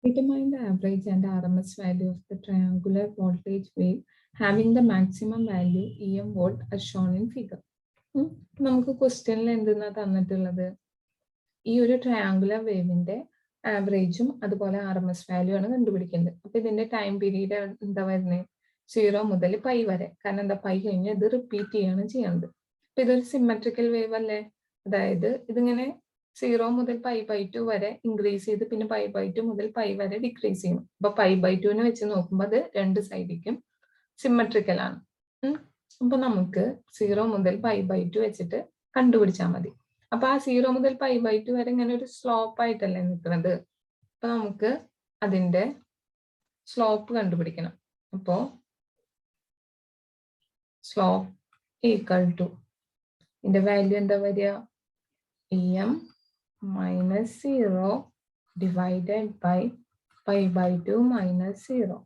Determine the average and RMS value of the triangular voltage wave having the maximum value EM volt as shown in figure. നമുക്ക് ക്വസ്റ്റ്യനിൽ എന്തെന്നാ തന്നിട്ടുള്ളത് ഈ ഒരു triangular വേവിന്റെ ആവറേജും അതുപോലെ RMS വാല്യൂ ആണ് കണ്ടുപിടിക്കുന്നത്. അപ്പൊ ഇതിന്റെ ടൈം പീരീഡ് എന്താ വരുന്നത് 0 മുതൽ പൈ വരെ. കാരണം എന്താ പൈ കഴിഞ്ഞ് ഇത് റിപ്പീറ്റ് ചെയ്യാണ് ചെയ്യുന്നത്. അപ്പൊ ഇതൊരു സിമെട്രിക്കൽ വേവ് അല്ലേ, അതായത് ഇതിങ്ങനെ 0 മുതൽ π/2 വരെ ഇൻക്രീസ് ചെയ്ത് പിന്നെ π/2 മുതൽ പൈ വരെ ഡിക്രീസ് ചെയ്യും. അപ്പൊ π/2 വെച്ച് നോക്കുമ്പോൾ അത് രണ്ട് സൈഡിലേക്കും സിമെട്രിക്കൽ ആണ്. അപ്പൊ നമുക്ക് 0 മുതൽ π/2 വെച്ചിട്ട് കണ്ടുപിടിച്ചാൽ മതി. അപ്പൊ ആ 0 മുതൽ π/2 വരെ ഇങ്ങനെ ഒരു സ്ലോപ്പ് ആയിട്ടല്ലേ നിൽക്കുന്നത്. അപ്പൊ നമുക്ക് അതിന്റെ സ്ലോപ്പ് കണ്ടുപിടിക്കണം. അപ്പോ സ്ലോപ്പ് ഈക്വൽ ടു ഇതിന്റെ വാല്യൂ എന്താ വരിക, EM minus 0 divided by π/2 minus 0.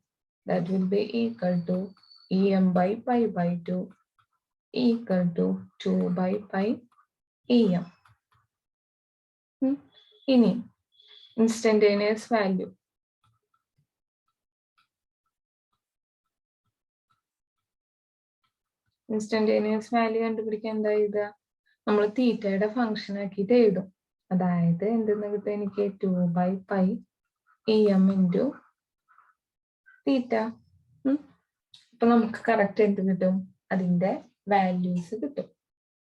That will be equal to EM by π/2 equal to 2 by pi EM. ഇനി ഇൻസ്റ്റന്റേനിയസ് വാല്യൂ കണ്ടുപിടിക്കാൻ എന്താ എഴുതുക, നമ്മൾ തീറ്റയുടെ ഫംഗ്ഷൻ ആക്കിയിട്ട് എഴുതും. അതായത് എന്തെന്ന് കിട്ടും എനിക്ക് 2 by pi EM into തീറ്റ. അപ്പൊ നമുക്ക് കറക്റ്റ് എന്ത് കിട്ടും, അതിന്റെ വാല്യൂസ് കിട്ടും.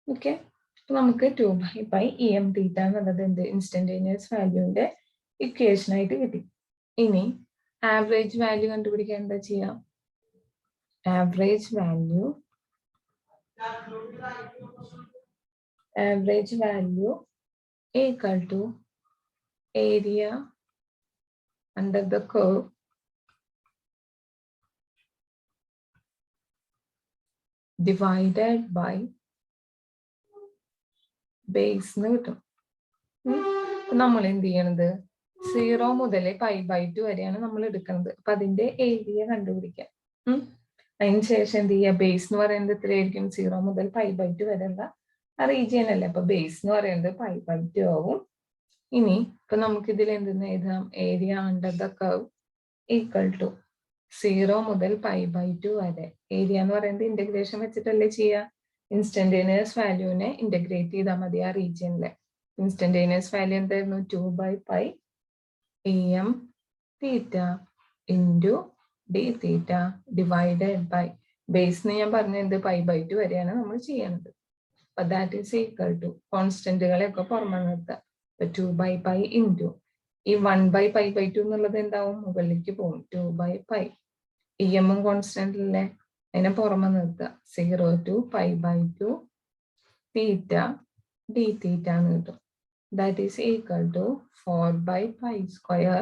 ഓക്കെ, അപ്പൊ നമുക്ക് 2 by pi EM തീറ്റ എന്നുള്ളത് എന്ത് ഇൻസ്റ്റന്റേനിയസ് വാല്യൂന്റെ ഇക്വേഷൻ ആയിട്ട് കിട്ടി. ഇനി ആവറേജ് വാല്യൂ കണ്ടുപിടിക്കാൻ എന്താ ചെയ്യാം, average value equal to area under the curve divided by base എന്ന് കിട്ടും. നമ്മൾ എന്ത് ചെയ്യണത് 0 മുതൽ π/2 വരെയാണ് നമ്മൾ എടുക്കുന്നത്. അപ്പൊ അതിന്റെ ഏരിയ കണ്ടുപിടിക്കാം. അതിനുശേഷം എന്ത് ചെയ്യുക, ബേസ് എന്ന് പറയുന്നത് എത്രയായിരിക്കും, 0 മുതൽ π/2 വരെയുള്ള ആ റീജിയൻ അല്ലേ, അപ്പൊ ബേസ് എന്ന് പറയുന്നത് π/2 ആവും. ഇനി ഇപ്പൊ നമുക്ക് ഇതിൽ എന്തെന്ന് എഴുതാം, area under the curve equal to 0 മുതൽ π/2 വരെ. ഏരിയ എന്ന് പറയുന്നത് ഇന്റഗ്രേഷൻ വെച്ചിട്ടല്ലേ ചെയ്യുക, ഇൻസ്റ്റന്റേനിയസ് വാല്യൂവിനെ ഇന്റഗ്രേറ്റ് ചെയ്താൽ മതി ആ റീജിയനിലെ. ഇൻസ്റ്റന്റേനിയസ് വാല്യൂ എന്തായിരുന്നു, 2 by pi EM theta into d theta divided by ബേസിന് ഞാൻ പറഞ്ഞത് π/2 വരെയാണ് നമ്മൾ ചെയ്യുന്നത്. അപ്പൊ ദാറ്റ് ഈസ് ഈക്വൽ ടു കോൺസ്റ്റന്റുകളെയൊക്കെ പുറമെ നിർത്തുക. 2 by pi ഇൻറ്റു ഈ 1 by π/2 എന്നുള്ളത് എന്താവും, മുകളിലേക്ക് പോകും. 2 by pi EM കോൺസ്റ്റന്റ് അല്ലേ, അതിനെ പുറമെ നിർത്തുക. 0 to π/2 തീറ്റ ഡി തീറ്റ എന്ന് കിട്ടും. That is equal to 4 by pi square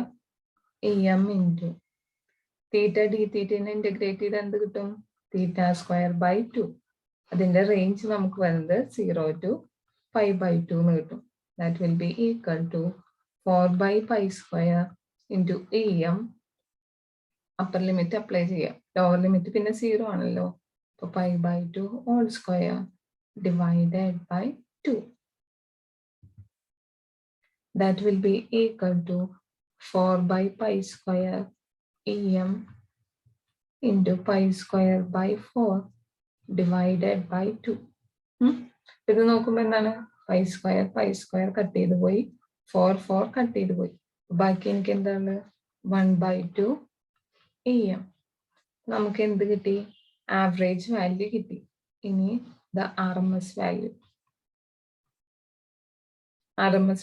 EM into theta d തീറ്റനെ ഇന്റഗ്രേറ്റ് ചെയ്ത് എന്ത് കിട്ടും, തീറ്റ സ്ക്വയർ ബൈ 2. അതിന്റെ റേഞ്ച് നമുക്ക് വരുന്നത് 0 to π/2 എന്ന് കിട്ടും. That will be equal to 4 by pi square into EM. Upper limit apply ചെയ്യാം, ലോവർ ലിമിറ്റ് പിന്നെ 0 ആണല്ലോ. അപ്പൊ π/2 whole square divided by 2. That will be equal to 4 by pi square EM into pi square by 4 divided by 2. ഇത് നോക്കുമ്പോൾ എന്താണ്, pi square cut ചെയ്ത് പോയി, 4 cut ചെയ്ത് പോയി. ബാക്കി എനിക്ക് എന്താണ് 1/2 EM. നമുക്ക് എന്ത് കിട്ടി, ആവറേജ് വാല്യൂ കിട്ടി. ഇനി ദ RMS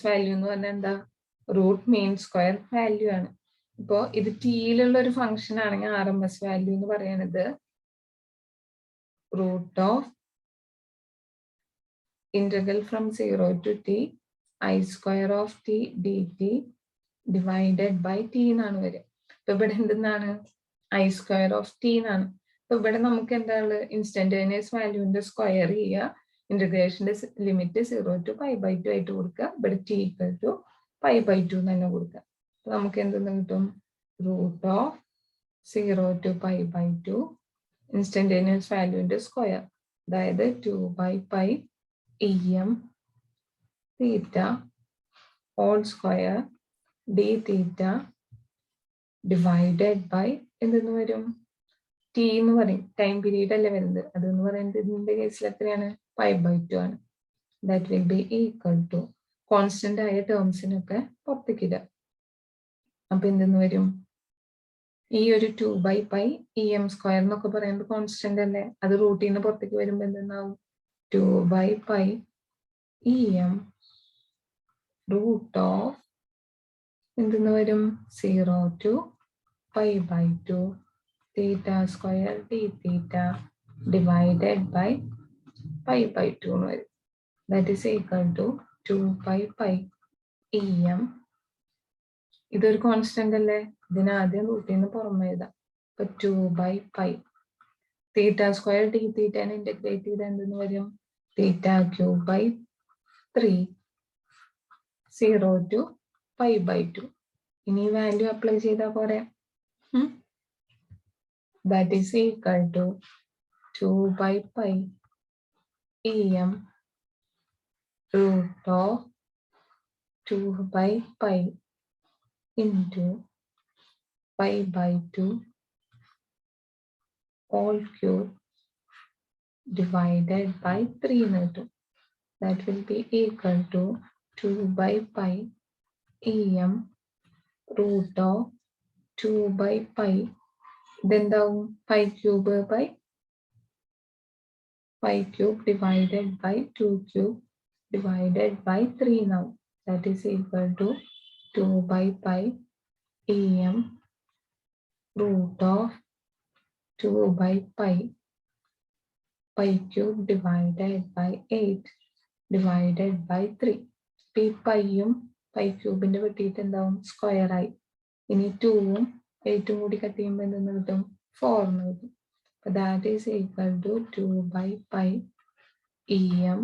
വാല്യൂ എന്ന് പറഞ്ഞാൽ എന്താ, റൂട്ട് മീൻ സ്ക്വയർ വാല്യൂ ആണ്. ഇപ്പോ ഇത് ടിയിലുള്ള ഒരു ഫംഗ്ഷൻ ആണെങ്കിൽ RMS വാല്യൂ എന്ന് പറയുന്നത് root of integral from 0 to t I square of t dt divided by t എന്നാണ് വരിക. അപ്പൊ ഇവിടെ എന്തെന്നാണ്, I സ്ക്വയർ ഓഫ് t എന്നാണ്. അപ്പൊ ഇവിടെ നമുക്ക് എന്താണ്, ഇൻസ്റ്റന്റേനിയസ് വാല്യൂവിന്റെ സ്ക്വയർ ചെയ്യുക, ഇന്റഗ്രേഷന്റെ ലിമിറ്റ് 0 to π/2 ആയിട്ട് കൊടുക്കുക. ഇവിടെ t equal to π/2 തന്നെ കൊടുക്കുക. നമുക്ക് എന്തെന്ന് കിട്ടും, റൂട്ട് ഓഫ് 0 to π/2 ഇൻസ്റ്റന്റേനിയസ് വാല്യൂവിന്റെ സ്ക്വയർ, അതായത് 2 by pi EM theta whole square d theta divided by എന്തെന്ന് വരും? ടി എന്ന് പറയും, ടൈം പീരീഡ് അല്ലേ വരുന്നത്. അതെന്ന് പറയുന്നത് ഇതിന്റെ കേസിൽ എത്രയാണ്? 5/2 ആണ്. That will be equal to constant ആയ ടേംസിനൊക്കെ പുറത്തേക്ക് ഇടുക. അപ്പൊ എന്തെന്ന് വരും? ഈ ഒരു 2/π em സ്ക്വയർ എന്നൊക്കെ പറയുന്നത് കോൺസ്റ്റന്റ് അല്ലേ, അത് റൂട്ടിൽ നിന്ന് പുറത്തേക്ക് വരുമ്പോ എന്തെന്നാവും? 2/π em റൂട്ട് ഓഫ് എന്തെന്ന് വരും? 0 to π/2 theta square d theta divided by π/2 എന്ന് വരും. That is equal to 2/π em. ഇതൊരു കോൺസ്റ്റന്റ് അല്ലേ, ഇതിനാദ്യം റൂട്ടിൽ നിന്ന് പുറമെ എഴുതാം. അപ്പൊ 2/π തീറ്റ സ്ക്വയർ ഡി തീറ്റനെ ഇന്റഗ്രേറ്റ് ചെയ്ത് എന്തെന്ന് വരും? Theta cube by 3 0 to π/2. ഇനി വാല്യൂ അപ്ലൈ ചെയ്താൽ പോരെ. That is equal to 2/π em root of 2/π into π/2 all cube divided by 3 എന്ന് കിട്ടും. That will be equal to 2/π em root of 2/π. ഇതെന്താവും? 5 cube by 5 cube divided by 2 cube divided by 3 now. That is equal to 2/π em root of 2/π pi cube divided by 8 divided by 3. ഈ പൈയും pi ക്യൂബിന്റെ വെട്ടിയിട്ട് എന്താവും? Square ആയി. ഇനി 2ഉം 8ഉം കൂടി cut ചെയ്യുമ്പോൾ എന്തെന്ന് കിട്ടും? 4 എന്ന് കിട്ടും. അപ്പൊ that is equal to 2/π em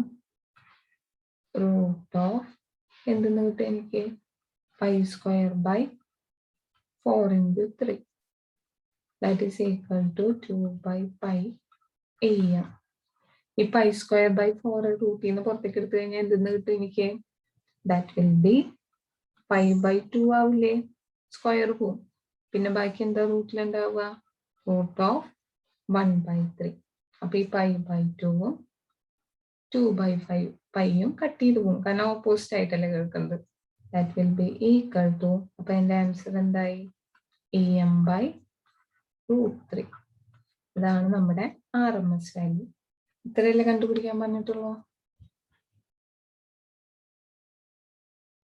root of എന്തെന്ന് കിട്ടും എനിക്ക്? Pi square by 4 into 3. That is equal to 2/π em. ഈ പൈ സ്ക്വയർ ബൈ 4 റൂട്ടിൽ നിന്ന് പുറത്തേക്ക് എടുത്തു കഴിഞ്ഞാൽ എന്തെന്ന് കിട്ടും എനിക്ക്? That will B 5/2 ആവില്ലേ? സ്ക്വയർ പോവും. പിന്നെ ബാക്കി എന്താ റൂട്ടിലുണ്ടാവുക? Root of 1/3. അപ്പൊ ഈ 5/2ഉം 2/5 പൈയും കട്ട് ചെയ്ത് പോകും, കാരണം ഓപ്പോസിറ്റ് ആയിട്ടല്ലേ കേൾക്കുന്നത്. That will be equal to, അപ്പൊ എന്റെ ആൻസർ എന്തായി? em/√3. ഇതാണ് നമ്മുടെ RMS വാല്യൂ. ഇത്രയല്ലേ കണ്ടുപിടിക്കാൻ പറഞ്ഞിട്ടുള്ളൂ.